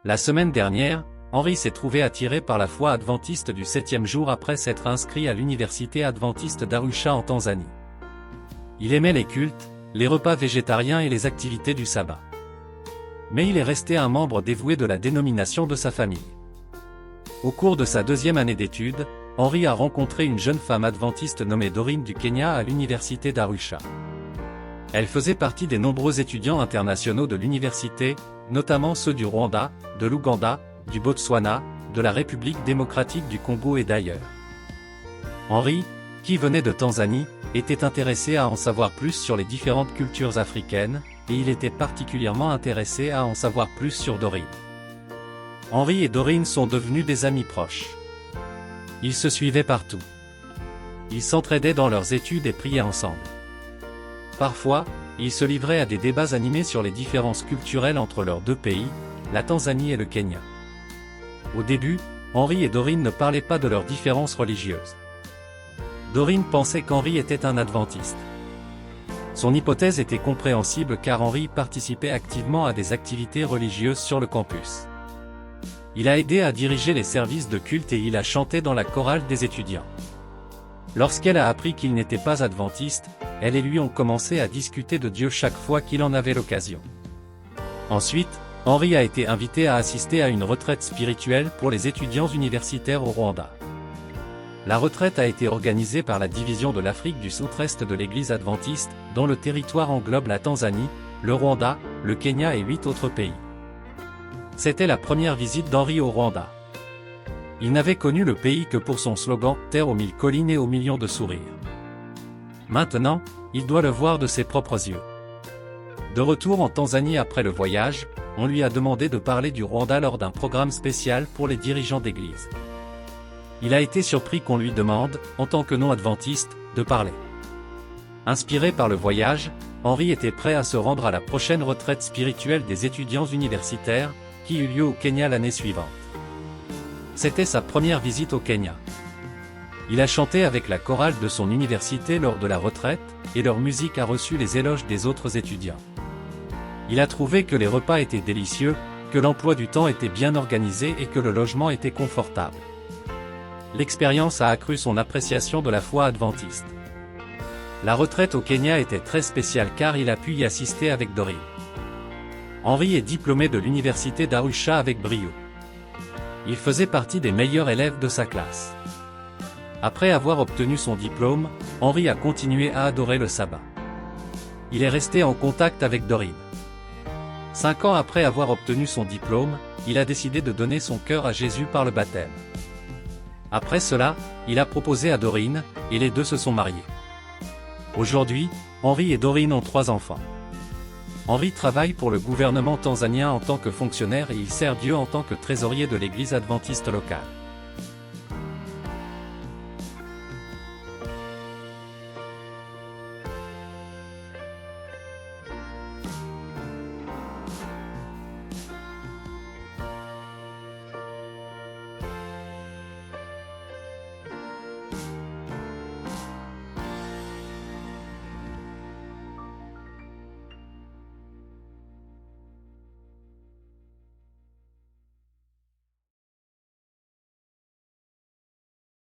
La semaine dernière, Henry s'est trouvé attiré par la foi adventiste du 7e jour après s'être inscrit à l'université adventiste d'Arusha en Tanzanie. Il aimait les cultes, les repas végétariens et les activités du sabbat. Mais il est resté un membre dévoué de la dénomination de sa famille. Au cours de sa 2e année d'études, Henry a rencontré une jeune femme adventiste nommée Doreen du Kenya à l'université d'Arusha. Elle faisait partie des nombreux étudiants internationaux de l'université, notamment ceux du Rwanda, de l'Ouganda, du Botswana, de la République démocratique du Congo et d'ailleurs. Henry, qui venait de Tanzanie, était intéressé à en savoir plus sur les différentes cultures africaines, et il était particulièrement intéressé à en savoir plus sur Doreen. Henry et Doreen sont devenus des amis proches. Ils se suivaient partout. Ils s'entraidaient dans leurs études et priaient ensemble. Parfois, ils se livraient à des débats animés sur les différences culturelles entre leurs deux pays, la Tanzanie et le Kenya. Au début, Henry et Doreen ne parlaient pas de leurs différences religieuses. Doreen pensait qu'Henry était un adventiste. Son hypothèse était compréhensible car Henry participait activement à des activités religieuses sur le campus. Il a aidé à diriger les services de culte et il a chanté dans la chorale des étudiants. Lorsqu'elle a appris qu'il n'était pas adventiste, elle et lui ont commencé à discuter de Dieu chaque fois qu'il en avait l'occasion. Ensuite, Henry a été invité à assister à une retraite spirituelle pour les étudiants universitaires au Rwanda. La retraite a été organisée par la division de l'Afrique du Centre-Est de l'Église adventiste, dont le territoire englobe la Tanzanie, le Rwanda, le Kenya et 8 autres pays. C'était la première visite d'Henry au Rwanda. Il n'avait connu le pays que pour son slogan « Terre aux 1000 collines et aux millions de sourires ». Maintenant, il doit le voir de ses propres yeux. De retour en Tanzanie après le voyage, on lui a demandé de parler du Rwanda lors d'un programme spécial pour les dirigeants d'église. Il a été surpris qu'on lui demande, en tant que non-adventiste, de parler. Inspiré par le voyage, Henry était prêt à se rendre à la prochaine retraite spirituelle des étudiants universitaires, qui eut lieu au Kenya l'année suivante. C'était sa première visite au Kenya. Il a chanté avec la chorale de son université lors de la retraite, et leur musique a reçu les éloges des autres étudiants. Il a trouvé que les repas étaient délicieux, que l'emploi du temps était bien organisé et que le logement était confortable. L'expérience a accru son appréciation de la foi adventiste. La retraite au Kenya était très spéciale car il a pu y assister avec Doreen. Henry est diplômé de l'université d'Arusha avec brio. Il faisait partie des meilleurs élèves de sa classe. Après avoir obtenu son diplôme, Henry a continué à adorer le sabbat. Il est resté en contact avec Doreen. 5 ans après avoir obtenu son diplôme, il a décidé de donner son cœur à Jésus par le baptême. Après cela, il a proposé à Doreen, et les deux se sont mariés. Aujourd'hui, Henry et Doreen ont 3 enfants. Henry travaille pour le gouvernement tanzanien en tant que fonctionnaire et il sert Dieu en tant que trésorier de l'église adventiste locale.